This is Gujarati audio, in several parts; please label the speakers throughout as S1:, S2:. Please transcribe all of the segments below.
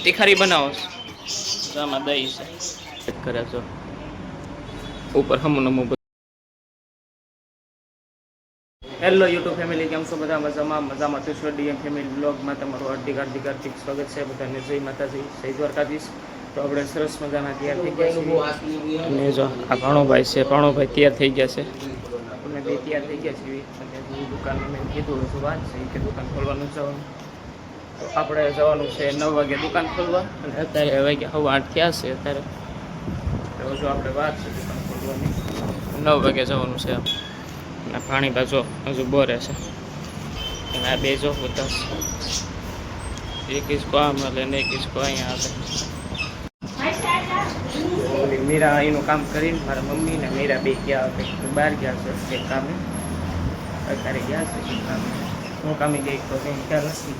S1: તિખારી બનાવો છો આમાં દહીં છે કરે છો ઉપર હમું નમું. હેલો યુટ્યુબ ફેમિલી, કેમ છો બધા? મજામાં છો? ડીએમ ફેમિલી બ્લોગમાં તમારું હાર્દિક સ્વાગત છે. બધાને જય માતાજી, જય દ્વારકાધીશ. તો આપણે સરસ મજાના તૈયાર થઈ ગયા છીએ અને જો આ ભાણોભાઈ છે, ભાણોભાઈ તૈયાર થઈ ગયા છે. આપણે બે તૈયાર થઈ ગયા છીએ અને દુકાન મેં કીધું હતું વાત છે કે દુકાન ખોલવાનું જવાનું. તો આપણે જવાનું છે 9 વાગે દુકાન ખોલવા અને અત્યારે વાગ્યા 8:15 થયા છે. અત્યારે તો જો આપણે વાત છે દુકાન ખોલવાની 9 વાગે જવાનું છે. અને પાણી બાજુ હજુ બોરે છે અને આ બે જો બધા એક ઇસકો આમ હાલે ને એક ઇસકો અહીંયા હાલે. મીરા એનું કામ કરીને મારા મમ્મી ને મીરા બે ગયા બહાર ગયા છે એક કામે. અત્યારે ગયા છે કામે. હું કામે ગઈ તો કંઈ ખ્યાલ નથી,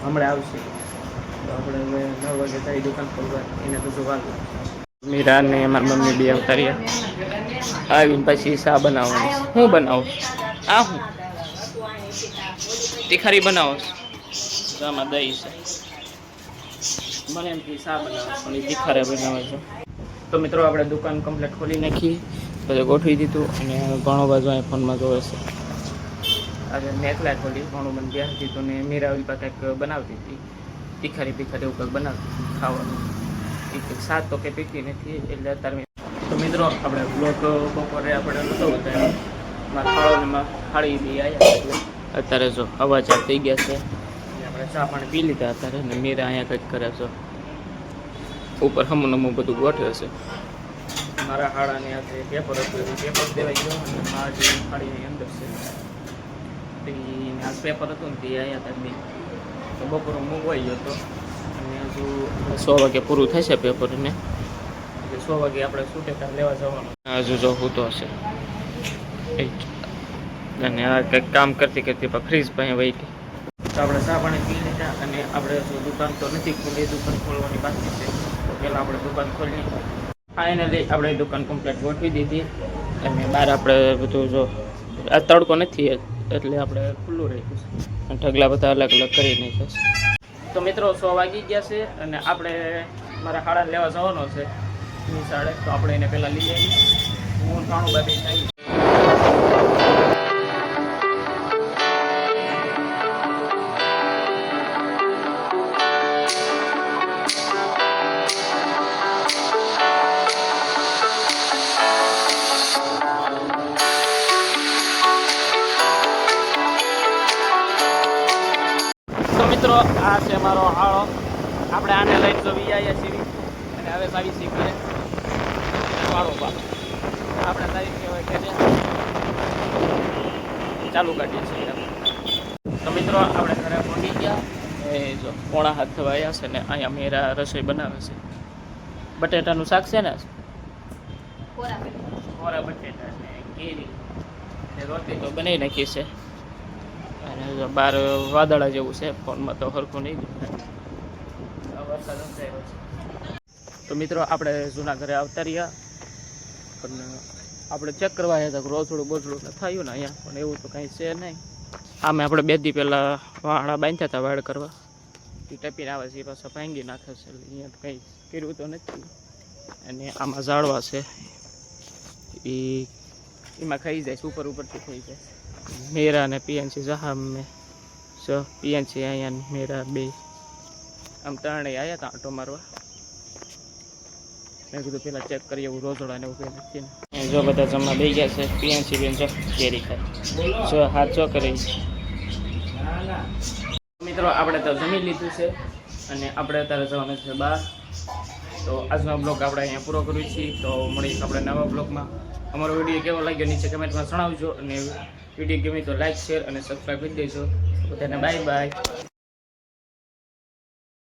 S1: હમણાં આવશે. તો આપણે 9 વાગે તારી દુકાન ખોલવા એને તો જોવા મીરા ને મારા મમ્મી બે આવતા રહ્યા. આવીને પછી શા બનાવવાની? શું બનાવું? આ હું તિખારી બનાવો છો આમાં દહીં છે. મને એમ કે શા બનાવો પણ એ તિખારી બનાવે છે. તો મિત્રો આપણે દુકાન કમ્પ્લીટ ખોલી નાખી, પછી ગોઠવી દીધું અને ઘણો બાજુ અહીં ફોનમાં જોવે છે. આજે મેં એકલા ખોલી, ઘણું મને ધ્યાન દીધું ને મીરા ઓલી પાસે કંઈક બનાવતી હતી, તિખારી એવું કંઈક બનાવતી હતી ખાવાનું. સાત તો કે પીતી નથી એટલે અત્યારે. તો મિત્રો આપણે બ્લોગ બપોરે આપણે નહોતો બતાવ્યો, મારા ખાળોમાં ખાળી બી આવ્યા એટલે અત્યારે જો હવા ચાર થઈ ગયા છે. આપણે ચા પાણી પી લીધા અત્યારે ને મીરા અહીંયા કંઈક કરે છે. ઉપર હમું નમું બધું ગોઠવે છે. મારા હાડાની હાથે પેપર હતું, પેપર દેવાઈ ગયો અને મારા જે ખાડીની અંદર છે આ પેપર હતું ને તે આવ્યા હતા બી. તો બપોર મૂકવાઈ ગયો હતો અને હજુ 100 વાગે પૂરું થશે પેપરને, એટલે 100 વાગે આપણે સુટેટા લેવા જવાનું. હજુ જો હું તો હશે અને આ કંઈક કામ કરતી પણ ફ્રીજ પાસે વહી ગઈ. તો આપણે ચા પાણી પી લીધા અને આપણે જો દુકાન તો નથી ખોલી, દુકાન ખોલવાની બાકી છે. તો પહેલાં આપણે દુકાન ખોલી ફાઇનલી આપણે દુકાન કમ્પ્લીટ ગોઠવી દીધી અને બહાર આપણે બધું જો આ તડકો નથી એટલે આપણે ખુલ્લું રાખ્યું છે. ઢગલા બધા અલગ અલગ કરી નાખ્યા છે. તો મિત્રો 100 વાગી ગયા છે અને આપણે મારા હાડા લેવા જવાનો છે નિશાળે. તો આપણે એને પહેલાં લઈ આવીએ. હું થાણું બાબી થાય. મિત્રો આ છે મારો હાળો. આપણે આને લઈને જો આવ્યા છીએ અને હવે સારી શીખીએ વાળો બાપ આપણે તારીખ કહેવાય કે ચાલુ કાઢીએ છીએ. તો મિત્રો આપણે ઘરે પહોંચી ગયા. એ જો 6:30 થવા આવ્યા છે ને અહીંયા મેરા રસોઈ બનાવે છે. બટેટાનું શાક છે ને, કોરા બટેટા ને કેરી ને રોટી તો બનાવી નાખી છે. અને બહાર વાદળા જેવું છે, ફોનમાં તો સરખું નહીં દેખાય, વરસાદ અંધારો છે. તો મિત્રો આપણે જૂના ઘરે આવતા રહ્યા પણ આપણે ચેક કરવા આવ્યા હતા રોસડું બોસડું થયું ને અહીંયા, પણ એવું તો કાંઈ છે નહીં. આમે આપણે 2 દી પહેલાં વાળા બાંધ્યા હતા વાડ કરવા, એ ટપીને આવે છે એ પાછા ભાંગી નાખે છે. અહીંયા તો કંઈ કર્યું તો નથી. અને આમાં ઝાડવા છે એમાં ખાઈ જાય, ઉપરથી થઈ જાય. મેરા ને પીએનસી જહા મેં પીએનસી અહીંયા મેરા બે આમ ત્રણેય આવ્યા હતા આંટો મારવા. મેં કીધું પેલા ચેક કરીએ એવું રોજડા ને એવું કંઈ નથી ને. જો બધા જમવા બે ગયા છે. પીએનસી બેન જો કેરી ખાય જો હાથ જો કરી. મિત્રો આપણે તો જમી લીધું છે અને આપણે અત્યારે જવાનું છે બહાર. તો આજનો બ્લોગ આપણે અહીંયા પૂરો કરીએ છીએ. તો મળીશું આપણે નવા બ્લોગમાં. અમારો વિડીયો કેવો લાગ્યો નીચે કમેન્ટમાં જણાવજો અને વિડીયો ગમે તો લાઈક શેર અને સબસ્ક્રાઈબ કરી દેજો. બધાને બાય બાય.